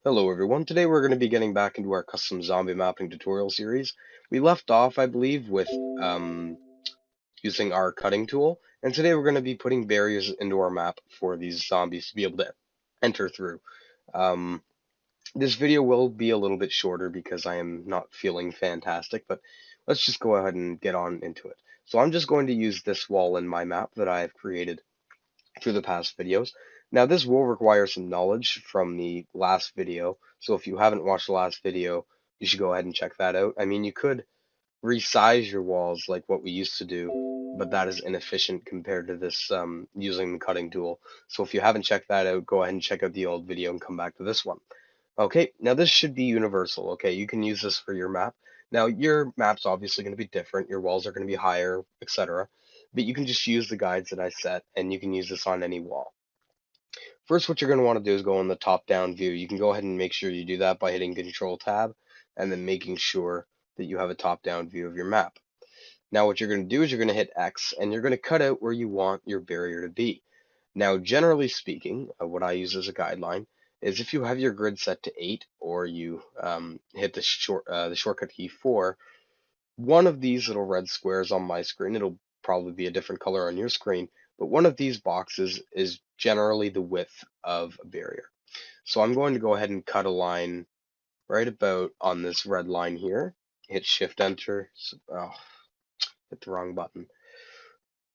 Hello everyone, today we're going to be getting back into our custom zombie mapping tutorial series. We left off, I believe, with using our cutting tool, and today we're going to be putting barriers into our map for these zombies to be able to enter through. Um, this video will be a little bit shorter because I am not feeling fantastic, but let's just go ahead and get on into it. So I'm just going to use this wall in my map that I have created through the past videos. Now, this will require some knowledge from the last video, so if you haven't watched the last video, you should go ahead and check that out. I mean, you could resize your walls like what we used to do, but that is inefficient compared to this using the cutting tool. So if you haven't checked that out, go ahead and check out the old video and come back to this one. Okay, now this should be universal. Okay, you can use this for your map. Now your map's obviously going to be different. Your walls are going to be higher, etc. But you can just use the guides that I set, and you can use this on any wall. First, what you're going to want to do is go in the top-down view. You can go ahead and make sure you do that by hitting Control Tab, and then making sure that you have a top-down view of your map. Now what you're going to do is you're going to hit X, and you're going to cut out where you want your barrier to be. Now, generally speaking, what I use as a guideline is if you have your grid set to 8 or you hit the shortcut key 4, one of these little red squares on my screen, it'll probably be a different color on your screen, but one of these boxes is generally the width of a barrier. So I'm going to go ahead and cut a line right about on this red line here. Hit Shift Enter. Oh, hit the wrong button.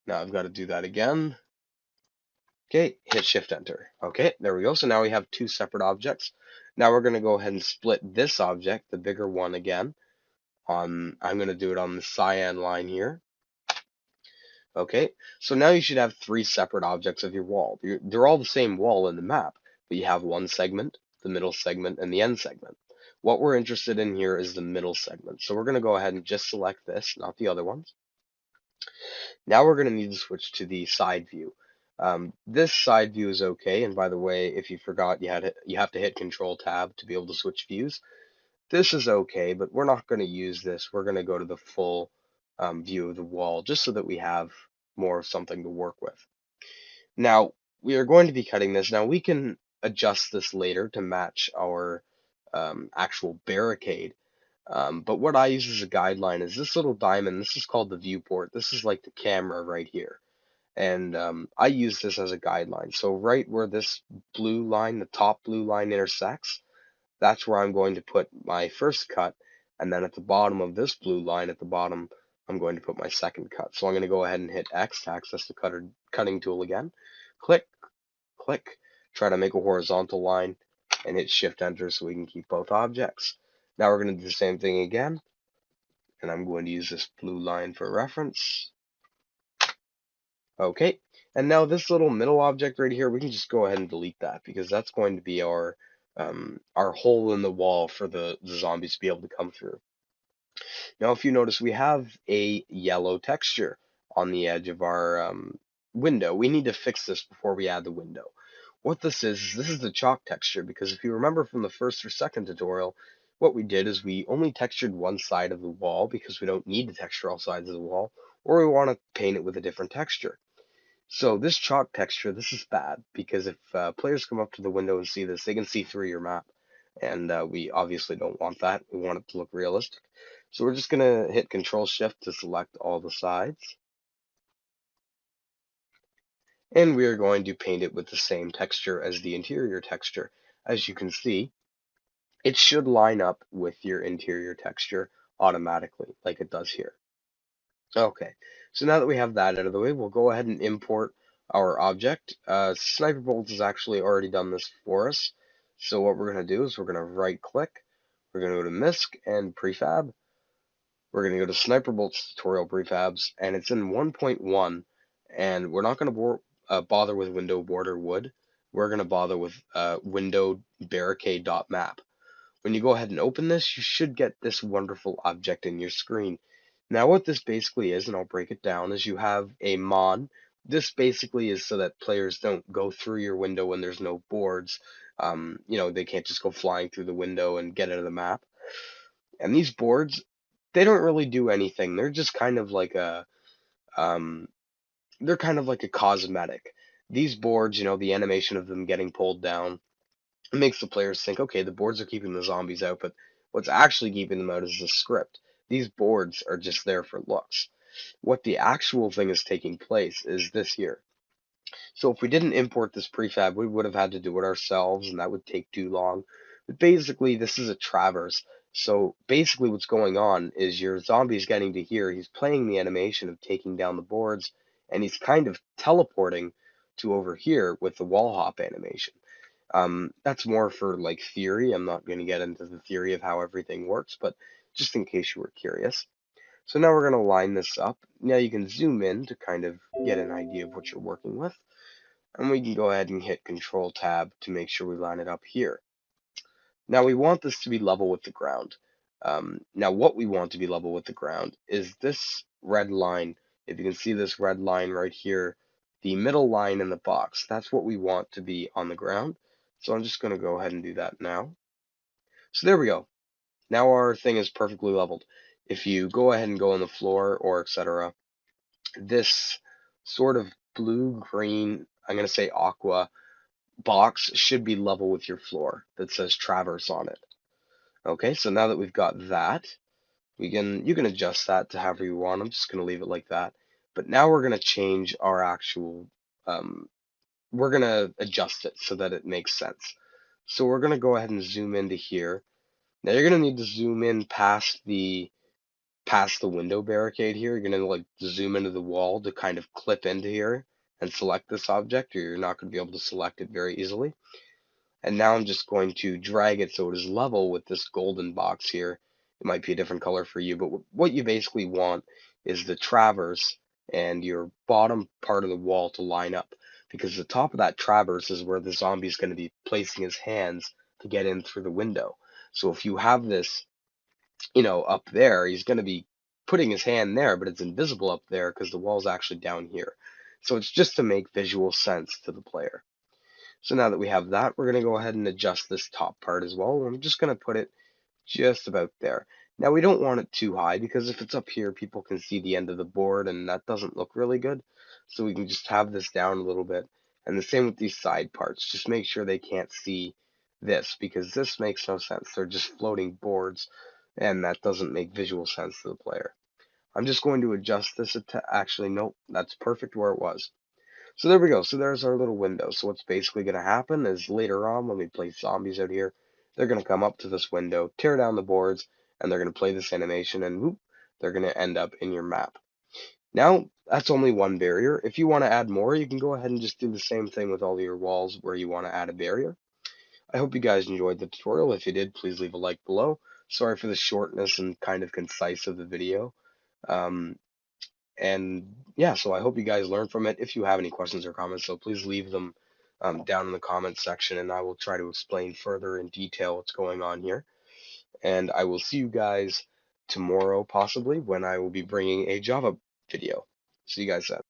Now I've got to do that again. Okay, hit Shift Enter. Okay, there we go. So now we have two separate objects. Now we're going to go ahead and split this object, the bigger one again. I'm going to do it on the cyan line here. Okay, so now you should have three separate objects of your wall. They're all the same wall in the map, but you have one segment, the middle segment, and the end segment. What we're interested in here is the middle segment. So we're going to go ahead and just select this, not the other ones. Now we're going to need to switch to the side view. This side view is okay, and by the way, if you forgot, you have to hit Control Tab to be able to switch views. This is okay, but we're not going to use this. We're going to go to the full view of the wall just so that we have more of something to work with. Now, we are going to be cutting this. Now, we can adjust this later to match our actual barricade. But what I use as a guideline is this little diamond. This is called the viewport. This is like the camera right here. And I use this as a guideline. So right where this blue line, the top blue line intersects, that's where I'm going to put my first cut. And then at the bottom of this blue line at the bottom, I'm going to put my second cut. So I'm going to go ahead and hit X to access the cutting tool again. Click, click, try to make a horizontal line, and hit Shift Enter so we can keep both objects. Now we're going to do the same thing again, and I'm going to use this blue line for reference. Okay, and now this little middle object right here, we can just go ahead and delete that because that's going to be our hole in the wall for the zombies to be able to come through. Now, if you notice, we have a yellow texture on the edge of our window. We need to fix this before we add the window. What this is the chalk texture, because if you remember from the first or second tutorial, what we did is we only textured one side of the wall because we don't need to texture all sides of the wall, or we want to paint it with a different texture. So this chalk texture, this is bad, because if players come up to the window and see this, they can see through your map. And we obviously don't want that. We want it to look realistic. So we're just going to hit Control Shift to select all the sides. And we are going to paint it with the same texture as the interior texture. As you can see, it should line up with your interior texture automatically, like it does here. Okay, so now that we have that out of the way, we'll go ahead and import our object. Sniper Bolts has actually already done this for us. So what we're going to do is we're going to right click, we're going to go to MISC and Prefab. We're going to go to Sniper Bolts Tutorial Prefabs, and it's in 1.1, and we're not going to bother with window border wood. We're going to bother with window barricade.map. When you go ahead and open this, you should get this wonderful object in your screen. Now what this basically is, and I'll break it down, is you have a mon. This basically is so that players don't go through your window when there's no boards. They can't just go flying through the window and get out of the map. And these boards, they don't really do anything. They're just kind of like um, they're kind of like a cosmetic. These boards, the animation of them getting pulled down, It makes the players think, okay, the boards are keeping the zombies out, but what's actually keeping them out is the script. These boards are just there for looks. What the actual thing is taking place is this here. So if we didn't import this prefab, we would have had to do it ourselves, and that would take too long. But basically, this is a traverse. So basically what's going on is your zombie's getting to here. He's playing the animation of taking down the boards, and he's kind of teleporting to over here with the wall hop animation. That's more for like theory. I'm not going to get into the theory of how everything works, but just in case you were curious. So now we're going to line this up. Now you can zoom in to kind of get an idea of what you're working with. And we can go ahead and hit Control Tab to make sure we line it up here. Now we want this to be level with the ground. Now what we want to be level with the ground is this red line. If you can see this red line right here, the middle line in the box, that's what we want to be on the ground. So I'm just going to go ahead and do that now. So there we go. Now our thing is perfectly leveled. If you go ahead and go on the floor or etc., this sort of blue-green, I'm going to say aqua, box should be level with your floor that says Traverse on it. Okay, so now that we've got that, you can adjust that to however you want. I'm just going to leave it like that. But now we're going to change our actual, we're going to adjust it so that it makes sense. So we're going to go ahead and zoom into here. Now you're going to need to zoom in past the window barricade here. You're going to like zoom into the wall to kind of clip into here and select this object, or you're not going to be able to select it very easily. And now I'm just going to drag it so it is level with this golden box here. It might be a different color for you, but what you basically want is the traverse and your bottom part of the wall to line up, because the top of that traverse is where the zombie is going to be placing his hands to get in through the window. So if you have this, up there, he's going to be putting his hand there, but it's invisible up there because the wall's actually down here. So it's just to make visual sense to the player. So now that we have that, we're going to go ahead and adjust this top part as well. I'm just going to put it just about there. Now we don't want it too high because if it's up here, people can see the end of the board and that doesn't look really good. So we can just have this down a little bit. And the same with these side parts. Just make sure they can't see this because this makes no sense. They're just floating boards and that doesn't make visual sense to the player. I'm just going to adjust this. Actually, nope, that's perfect where it was. So there we go. So there's our little window. So what's basically going to happen is later on when we place zombies out here, they're going to come up to this window, tear down the boards, and they're going to play this animation, and whoop, they're going to end up in your map. Now, that's only one barrier. If you want to add more, you can go ahead and just do the same thing with all your walls where you want to add a barrier. I hope you guys enjoyed the tutorial. If you did, please leave a like below. Sorry for the shortness and kind of concise of the video. Um, and yeah, so I hope you guys learned from it. If you have any questions or comments, so please leave them down in the comments section, and I will try to explain further in detail what's going on here. And I will see you guys tomorrow, possibly, when I will be bringing a Java video. See you guys then.